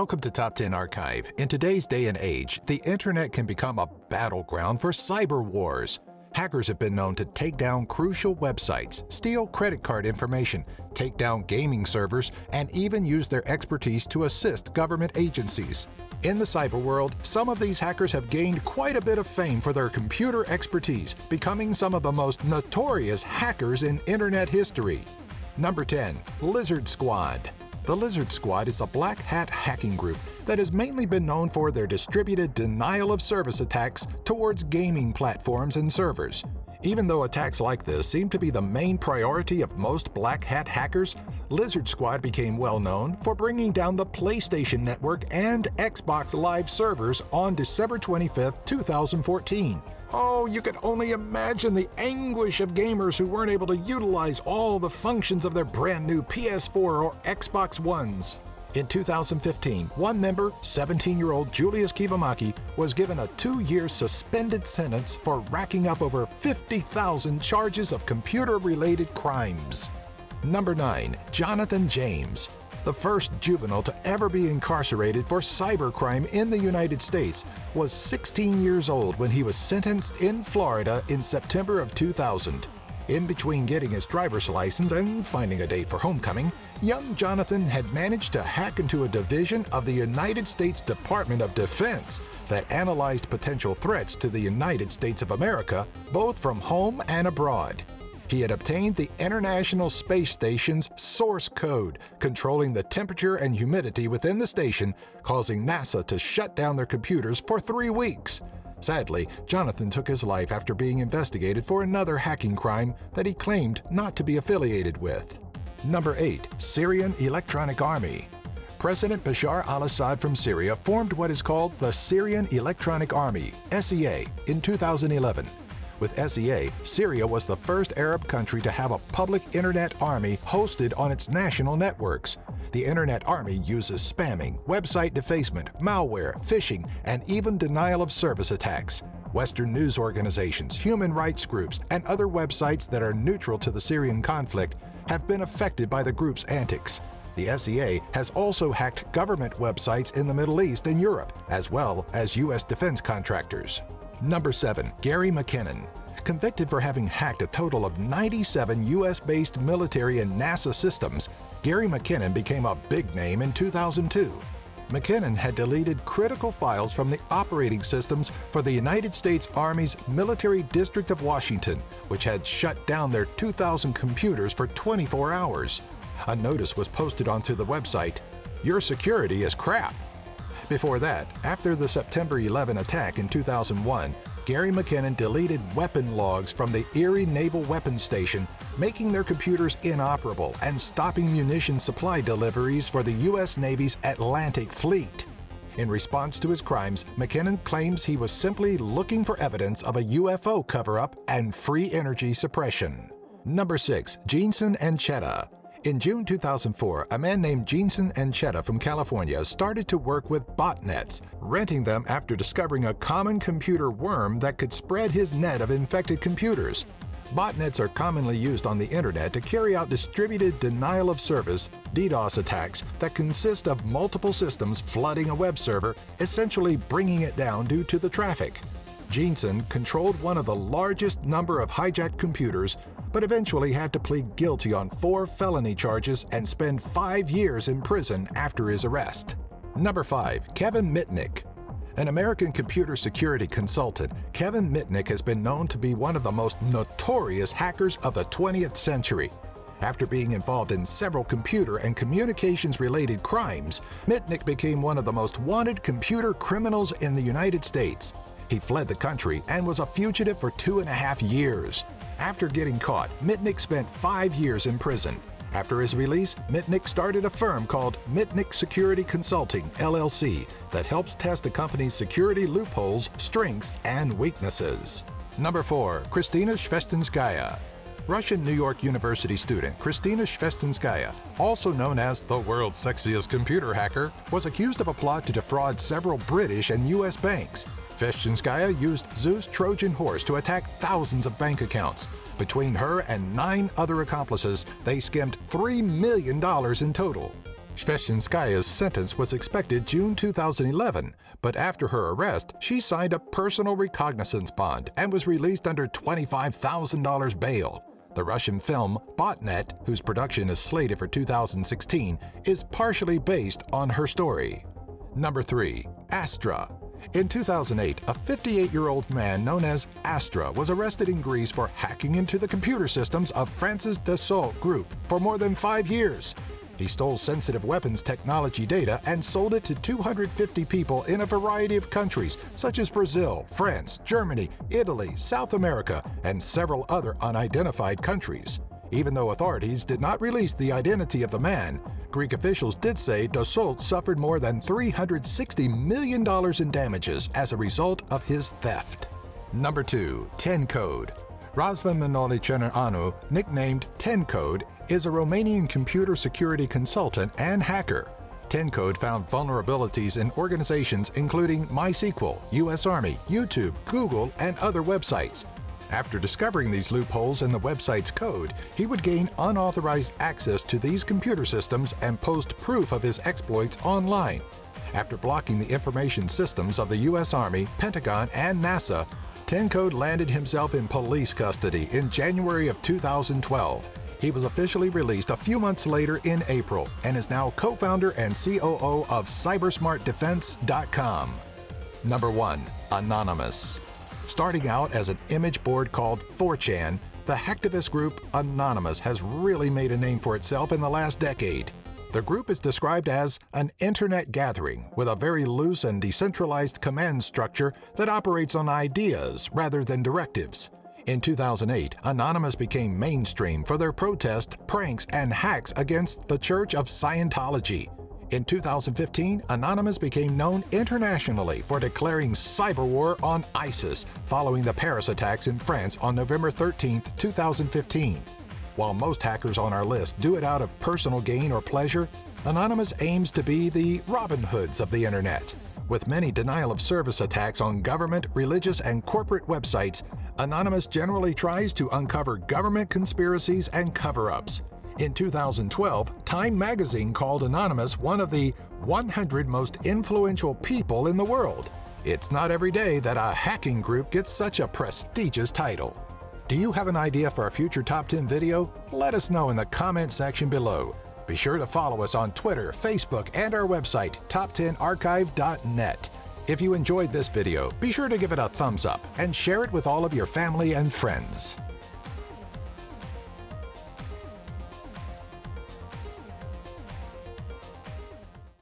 Welcome to Top 10 Archive. In today's day and age, the internet can become a battleground for cyber wars. Hackers have been known to take down crucial websites, steal credit card information, take down gaming servers, and even use their expertise to assist government agencies. In the cyber world, some of these hackers have gained quite a bit of fame for their computer expertise, becoming some of the most notorious hackers in internet history. Number 10. Lizard Squad. The Lizard Squad is a black hat hacking group that has mainly been known for their distributed denial-of-service attacks towards gaming platforms and servers. Even though attacks like this seem to be the main priority of most black hat hackers, Lizard Squad became well known for bringing down the PlayStation Network and Xbox Live servers on December 25, 2014. Oh, you can only imagine the anguish of gamers who weren't able to utilize all the functions of their brand new PS4 or Xbox Ones. In 2015, one member, 17-year-old Julius Kivamaki, was given a 2-year suspended sentence for racking up over 50,000 charges of computer-related crimes. Number 9. Johnathan James. The first juvenile to ever be incarcerated for cybercrime in the United States was 16 years old when he was sentenced in Florida in September of 2000. In between getting his driver's license and finding a date for homecoming, young Johnathan had managed to hack into a division of the United States Department of Defense that analyzed potential threats to the United States of America, both from home and abroad. He had obtained the International Space Station's source code, controlling the temperature and humidity within the station, causing NASA to shut down their computers for 3 weeks. Sadly, Johnathan took his life after being investigated for another hacking crime that he claimed not to be affiliated with. Number 8. Syrian Electronic Army. President Bashar al-Assad from Syria formed what is called the Syrian Electronic Army, SEA, in 2011. With SEA, Syria was the first Arab country to have a public internet army hosted on its national networks. The Internet Army uses spamming, website defacement, malware, phishing, and even denial-of-service attacks. Western news organizations, human rights groups, and other websites that are neutral to the Syrian conflict have been affected by the group's antics. The SEA has also hacked government websites in the Middle East and Europe, as well as U.S. defense contractors. Number 7. Gary McKinnon. Convicted for having hacked a total of 97 U.S.-based military and NASA systems, Gary McKinnon became a big name in 2002. McKinnon had deleted critical files from the operating systems for the United States Army's Military District of Washington, which had shut down their 2,000 computers for 24 hours. A notice was posted onto the website, "Your security is crap." Before that, after the September 11 attack in 2001, Gary McKinnon deleted weapon logs from the Erie Naval Weapons Station, making their computers inoperable and stopping munition supply deliveries for the U.S. Navy's Atlantic Fleet. In response to his crimes, McKinnon claims he was simply looking for evidence of a UFO cover-up and free energy suppression. Number 6. Jeanson Ancheta. In June 2004, a man named Jeanson Ancheta from California started to work with botnets, renting them after discovering a common computer worm that could spread his net of infected computers. Botnets are commonly used on the internet to carry out distributed denial-of-service (DDoS) attacks that consist of multiple systems flooding a web server, essentially bringing it down due to the traffic. Jeanson controlled one of the largest number of hijacked computers, but eventually had to plead guilty on 4 felony charges and spend 5 years in prison after his arrest. Number 5. Kevin Mitnick. An American computer security consultant, Kevin Mitnick has been known to be one of the most notorious hackers of the 20th century. After being involved in several computer and communications-related crimes, Mitnick became one of the most wanted computer criminals in the United States. He fled the country and was a fugitive for 2.5 years. After getting caught, Mitnick spent 5 years in prison. After his release, Mitnick started a firm called Mitnick Security Consulting, LLC, that helps test a company's security loopholes, strengths, and weaknesses. Number 4. Kristina Svechinskaya. Russian New York University student Kristina Svechinskaya, also known as the world's sexiest computer hacker, was accused of a plot to defraud several British and U.S. banks. Svechinskaya used Zeus Trojan Horse to attack thousands of bank accounts. Between her and 9 other accomplices, they skimmed $3 million in total. Svechinskaya's sentence was expected June 2011, but after her arrest, she signed a personal recognizance bond and was released under $25,000 bail. The Russian film Botnet, whose production is slated for 2016, is partially based on her story. Number 3. ASTRA. In 2008, a 58-year-old man known as ASTRA was arrested in Greece for hacking into the computer systems of France's Dassault Group for more than 5 years. He stole sensitive weapons technology data and sold it to 250 people in a variety of countries, such as Brazil, France, Germany, Italy, South America, and several other unidentified countries. Even though authorities did not release the identity of the man, Greek officials did say Dassault suffered more than $360 million in damages as a result of his theft. Number 2. TinKode. Razvan Manoliceanu, nicknamed TinKode, is a Romanian computer security consultant and hacker. TinKode found vulnerabilities in organizations including MySQL, US Army, YouTube, Google, and other websites. After discovering these loopholes in the website's code, he would gain unauthorized access to these computer systems and post proof of his exploits online. After blocking the information systems of the US Army, Pentagon, and NASA, TinKode landed himself in police custody in January of 2012. He was officially released a few months later in April and is now co-founder and COO of cybersmartdefense.com. Number 1. Anonymous. Starting out as an image board called 4chan, the hacktivist group Anonymous has really made a name for itself in the last decade. The group is described as an internet gathering with a very loose and decentralized command structure that operates on ideas rather than directives. In 2008, Anonymous became mainstream for their protest, pranks, and hacks against the Church of Scientology. In 2015, Anonymous became known internationally for declaring cyber war on ISIS following the Paris attacks in France on November 13, 2015. While most hackers on our list do it out of personal gain or pleasure, Anonymous aims to be the Robin Hoods of the Internet. With many denial-of-service attacks on government, religious, and corporate websites, Anonymous generally tries to uncover government conspiracies and cover-ups. In 2012, Time magazine called Anonymous one of the 100 most influential people in the world. It's not every day that a hacking group gets such a prestigious title. Do you have an idea for a future Top 10 video? Let us know in the comment section below. Be sure to follow us on Twitter, Facebook, and our website, top10archive.net. If you enjoyed this video, be sure to give it a thumbs up and share it with all of your family and friends.